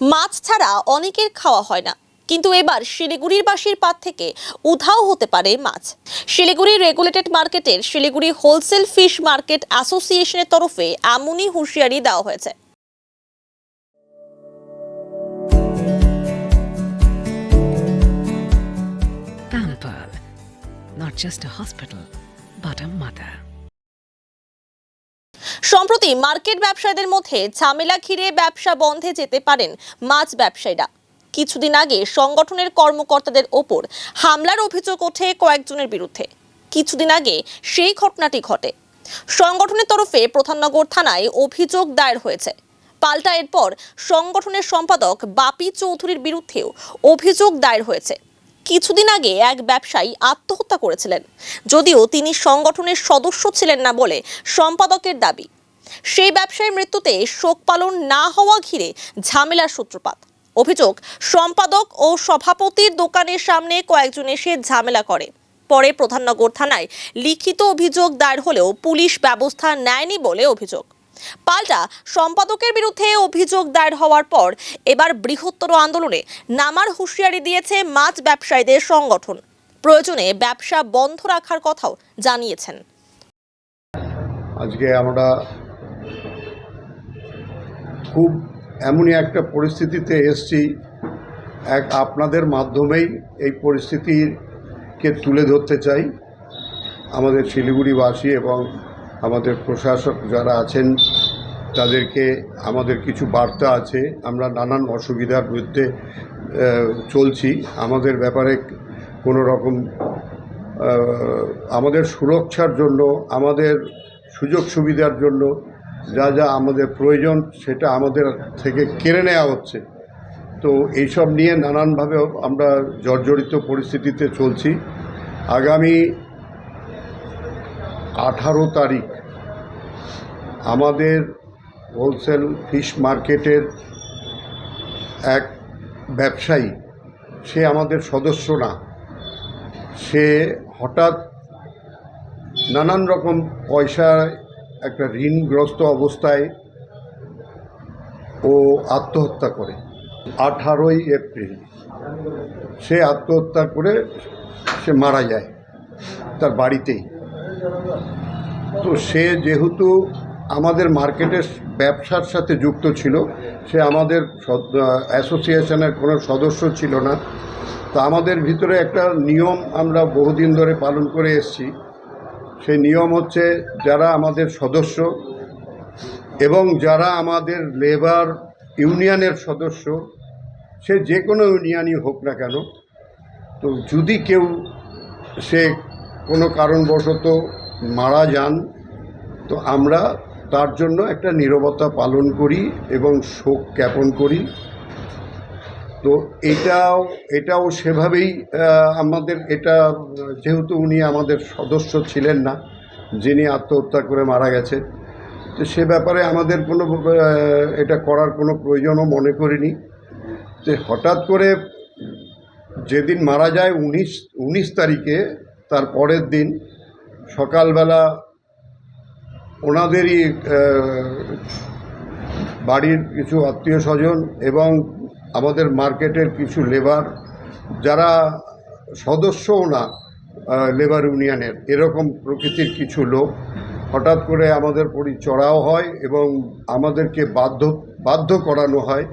মাছ ছাড়া অনেকের খাওয়া হয় না, কিন্তু এবার শিলিগুড়ির বাসীর পাত থেকে উধাও হতে পারে মাছ। শিলিগুড়ি রেগুলেটেড মার্কেটের শিলিগুড়ি হোলসেল ফিশ মার্কেট অ্যাসোসিয়েশনের তরফে এমনই হুঁশিয়ারি দেওয়া হয়েছে। Pamper, not just a hospital, but a mother. সম্প্রতি মার্কেট ব্যবসায়ীদের মধ্যে ঝামেলা ঘিরে ব্যবসা বন্ধে যেতে পারেন মাছ ব্যবসায়ীরা। কিছুদিন আগে সংগঠনের কর্মকর্তাদের ওপর হামলার অভিযোগ ওঠে কয়েকজনের বিরুদ্ধে। কিছুদিন আগে সেই ঘটনাটি ঘটে। সংগঠনের তরফে প্রধাননগর থানায় অভিযোগ দায়ের হয়েছে। পাল্টা এরপর সংগঠনের সম্পাদক বাপি চৌধুরীর বিরুদ্ধেও অভিযোগ দায়ের হয়েছে। কিছুদিন আগে এক ব্যবসায়ী আত্মহত্যা করেছিলেন, যদিও তিনি সংগঠনের সদস্য ছিলেন না বলে সম্পাদকের দাবি। সেই ব্যবসায়ীর মৃত্যুতে শোক পালন না হওয়া ঘিরে ঝামেলার সূত্রপাত। অভিযোগ, সম্পাদক ও সভাপতির দোকানের সামনে কয়েকজন এসে ঝামেলা করে। পরে প্রধাননগর থানায় লিখিত অভিযোগ দায়ের হলেও পুলিশ ব্যবস্থা নেয়নি বলে অভিযোগ। পাল্টা সম্পাদকের বিরুদ্ধে অভিযোগ দায়ের হওয়ার পর এবার বৃহত্তর আন্দোলনে নামার হুঁশিয়ারি দিয়েছে মাছ ব্যবসায়ীদের সংগঠন। প্রয়োজনে ব্যবসা বন্ধ রাখার কথাও জানিয়েছেন। আজকে আমরা খুব এমনই একটা পরিস্থিতিতে এসেছি, আপনাদের মাধ্যমেই এই পরিস্থিতিকে তুলে ধরতে চাই। আমাদের শিলিগুড়িবাসী এবং আমাদের প্রশাসক যারা আছেন তাদেরকে আমাদের কিছু বার্তা আছে। আমরা নানান অসুবিধার বিরুদ্ধে চলছি। আমাদের ব্যাপারে কোনো রকম আমাদের সুরক্ষার জন্য, আমাদের সুযোগ সুবিধার জন্য যা যা আমাদের প্রয়োজন সেটা আমাদের থেকে কেড়ে নেওয়া হচ্ছে। তো এইসব নিয়ে নানানভাবে আমরা জর্জরিত পরিস্থিতিতে চলছি। আগামী 18 তারিখ আমাদের হোলসেল ফিশ মার্কেটের এক ব্যবসায়ী, সে আমাদের সদস্য না, সে হঠাৎ নানান রকম পয়সায় একটা ঋণগ্রস্ত অবস্থায় ও আত্মহত্যা করে। 18ই এপ্রিল সে আত্মহত্যা করে সে মারা যায় তার বাড়িতেই। তো সে যেহেতু আমাদের মার্কেটের ব্যবসার সাথে যুক্ত ছিল, সে আমাদের অ্যাসোসিয়েশনের কোনো সদস্য ছিল না। তো আমাদের ভিতরে একটা নিয়ম আমরা বহুদিন ধরে পালন করে এসেছি। সেই নিয়ম হচ্ছে, যারা আমাদের সদস্য এবং যারা আমাদের লেবার ইউনিয়নের সদস্য, সে যে কোনো ইউনিয়নই হোক না কেন, তো যদি কেউ সে কোনো কারণবশত মারা যান, তো আমরা তার জন্য একটা নীরবতা পালন করি এবং শোক জ্ঞাপন করি। তো এটাও সেভাবেই আমাদের, এটা যেহেতু উনি আমাদের সদস্য ছিলেন না, যিনি আত্মহত্যা করে মারা গেছে, তো সে ব্যাপারে আমাদের কোনো এটা করার কোনো প্রয়োজনও মনে করিনি। তো হঠাৎ করে যেদিন মারা যায় 19 তারিখে, তার পরের দিন সকালবেলা ওনাদেরই বাড়ির কিছু আত্মীয় স্বজন এবং আমাদের মার্কেটের কিছু লেবার, যারা সদস্যও না লেবার ইউনিয়নের, এরকম প্রকৃতির কিছু লোক হঠাৎ করে আমাদের প্রতি চড়াও হয় এবং আমাদেরকে বাধ্য করানো হয়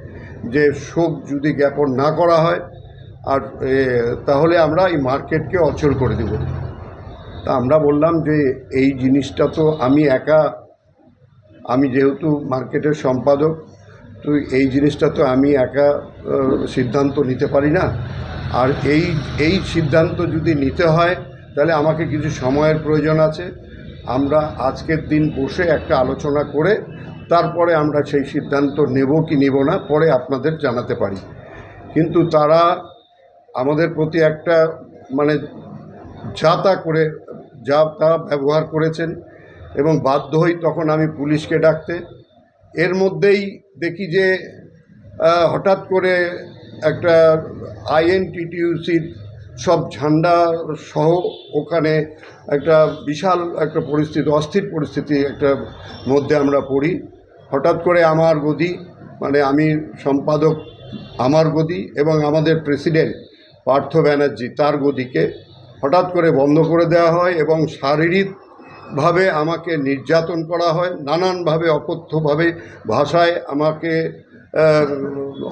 যে শোক যদি জ্ঞাপন না করা হয় আর তাহলে আমরা এই মার্কেটকে অচল করে দেব। তা আমরা বললাম যে এই জিনিসটা তো আমি যেহেতু মার্কেটের সম্পাদক, তো এই জিনিসটা তো আমি একা সিদ্ধান্ত নিতে পারি না। আর এই সিদ্ধান্ত যদি নিতে হয় তাহলে আমাকে কিছু সময়ের প্রয়োজন আছে। আমরা আজকের দিন বসে একটা আলোচনা করে তারপরে আমরা সেই সিদ্ধান্ত নেব কি নেব না পরে আপনাদের জানাতে পারি। কিন্তু তারা আমাদের প্রতি একটা যা তা ব্যবহার করেছেন এবং বাধ্য হই তখন আমি পুলিশকে ডাকতে। এর মধ্যেই দেখি যে হঠাৎ করে একটা আইএনটিটিউসির সব ঝান্ডা সহ ওখানে একটা বিশাল একটা পরিস্থিতি, অস্থির পরিস্থিতি একটা মধ্যে আমরা পড়ি। হঠাৎ করে আমার গদি, আমি সম্পাদক আমার গদি এবং আমাদের প্রেসিডেন্ট পার্থ ব্যানার্জি তার গদিকে হঠাৎ করে বন্ধ করে দেওয়া হয় এবং শারীরিকভাবে আমাকে নির্যাতন করা হয়, নানানভাবে অকথ্যভাবে ভাষায় আমাকে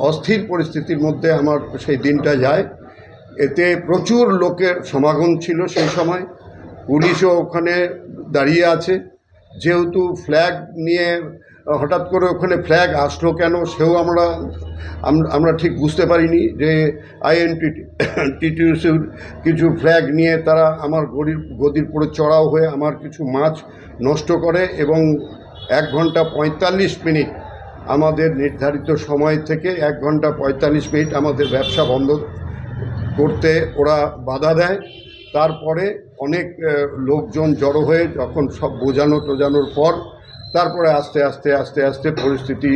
অস্থির পরিস্থিতির মধ্যে আমার সেই দিনটা যায়। এতে প্রচুর লোকের সমাগম ছিল সেই সময়, পুলিশও ওখানে দাঁড়িয়ে আছে। যেহেতু ফ্ল্যাগ নিয়ে হঠাৎ করে ওখানে ফ্ল্যাগ আসলো কেন সেও আমরা ঠিক বুঝতে পারিনি, যে আইএনটিটিউসির কিছু ফ্ল্যাগ নিয়ে তারা আমার গদির পরে চড়াও হয়ে আমার কিছু মাছ নষ্ট করে এবং 1 ঘন্টা 45 মিনিট আমাদের নির্ধারিত সময় থেকে 1 ঘন্টা 45 মিনিট আমাদের ব্যবসা বন্ধ করতে ওরা বাধা দেয়। তারপরে অনেক লোকজন জড়ো হয়ে যখন সব বোঝানোর পর তারপরে আস্তে আস্তে পরিস্থিতি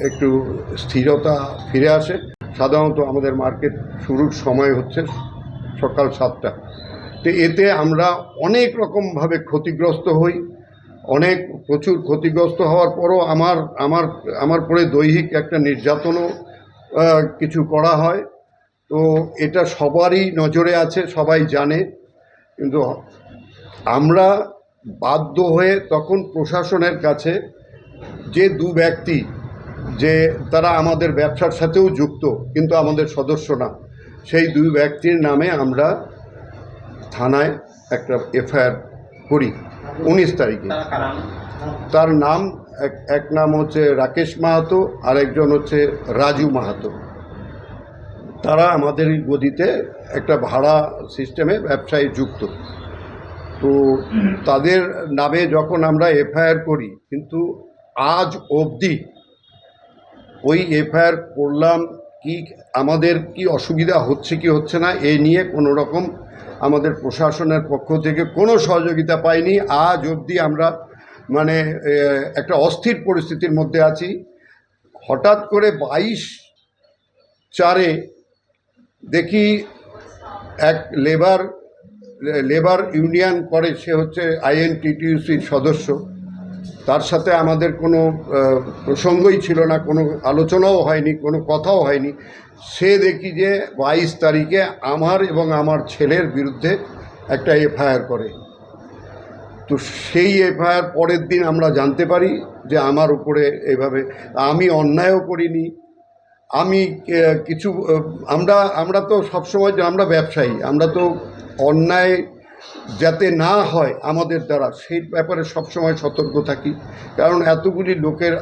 একটু স্থিরতা ফিরে আসে। সাধারণত আমাদের মার্কেট শুরুর সময় হচ্ছে সকাল 7টা। তো এতে আমরা অনেক রকমভাবে ক্ষতিগ্রস্ত হই। প্রচুর ক্ষতিগ্রস্ত হওয়ার পরও আমার পরে দৈহিক একটা নির্যাতনও কিছু করা হয়। তো এটা সবারই নজরে আছে, সবাই জানে, কিন্তু আমরা বাধ্য হয়ে তখন প্রশাসনের কাছে যে 2 ব্যক্তি যে তারা আমাদের ব্যবসার সাথেও যুক্ত কিন্তু আমাদের সদস্য না, সেই 2 ব্যক্তির নামে আমরা থানায় একটা এফআইআর করি 19 তারিখে। তার নাম এক নাম হচ্ছে রাকেশ মাহাতো, আরেকজন হচ্ছে রাজু মাহাতো। তারা আমাদের গদিতে একটা ভাড়া সিস্টেমে ব্যবসায় যুক্ত। তো তাদের নামে যখন আমরা এফআইআর করি, কিন্তু আজ অবধি ওই এফআইআর করলাম কি আমাদের কি অসুবিধা হচ্ছে কি হচ্ছে না এই নিয়ে কোনো রকম আমাদের প্রশাসনের পক্ষ থেকে কোনো সহযোগিতা পাইনি। আজ অবধি আমরা মানে একটা অস্থির পরিস্থিতির মধ্যে আছি। হঠাৎ করে 22/4 দেখি এক লেবার ইউনিয়ন করে, সে হচ্ছে আইএনটিটিউসির সদস্য, তার সাথে আমাদের কোনো প্রসঙ্গই ছিল না, কোনো আলোচনাও হয়নি, কোনো কথাও হয়নি। সে দেখি যে 22 তারিখে আমার এবং আমার ছেলের বিরুদ্ধে একটা এফআইআর করে। তো সেই এফআইআর পরের দিন আমরা জানতে পারি যে আমার উপরে এভাবে, আমি অন্যায়ও করিনি, আমি কিছু আমরা তো সবসময় আমরা ব্যবসায়ী, আমরা তো অন্যায় যাতে না হয় আমাদের দ্বারা সেই ব্যাপারে সবসময় সতর্ক থাকি। কারণ এতগুলি লোকের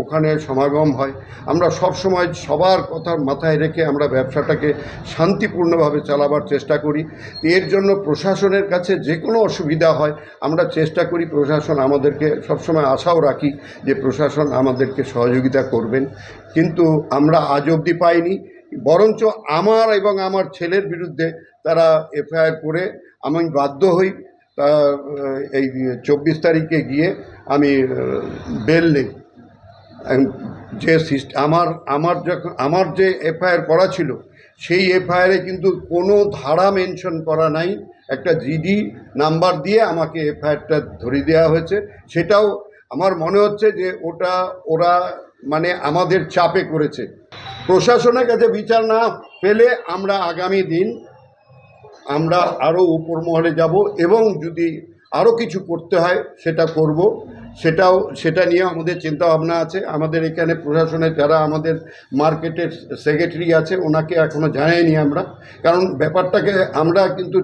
ওখানে সমাগম হয়, আমরা সবসময় সবার কথা মাথায় রেখে আমরা ব্যবসাটাকে শান্তিপূর্ণভাবে চালাবার চেষ্টা করি। এর জন্য প্রশাসনের কাছে যে কোনো অসুবিধা হয় আমরা চেষ্টা করি, প্রশাসন আমাদেরকে সবসময় আশাও রাখি যে প্রশাসন আমাদেরকে সহযোগিতা করবেন, কিন্তু আমরা আজ অবধি পাইনি। বরঞ্চ আমার এবং আমার ছেলের বিরুদ্ধে তারা এফআইআর করে আমি বাধ্য হই এই 24 তারিখে গিয়ে আমি বেল নেই। যে আমার যে এফআইআর করা ছিল সেই এফআইআরে কিন্তু কোনো ধারা মেনশন করা নাই, একটা জিডি নাম্বার দিয়ে আমাকে এফআইআরটা ধরিয়ে দেওয়া হয়েছে। সেটাও আমার মনে হচ্ছে যে ওরা মানে আমাদের চাপে করেছে। প্রশাসনের কাছে বিচার না পেলে আমরা আগামী দিন আমরা আরও উপর মহলে যাব এবং যদি আরও কিছু করতে হয় সেটা করব। সেটা নিয়ে আমাদের চিন্তাভাবনা আছে। আমাদের এখানে প্রশাসনের যারা আমাদের মার্কেটের সেক্রেটারি আছে ওনাকে এখনও জানাইনি আমরা, কারণ ব্যাপারটাকে আমরা কিন্তু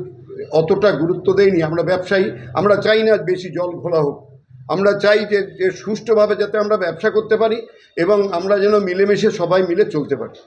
অতটা গুরুত্ব দেইনি। আমরা ব্যবসায়ী, আমরা চাই না বেশি জল ঘোলা হোক, আমরা চাই যে সুষ্ঠুভাবে যাতে আমরা ব্যবসা করতে পারি এবং আমরা যেন মিলেমিশে সবাই মিলে চলতে পারি।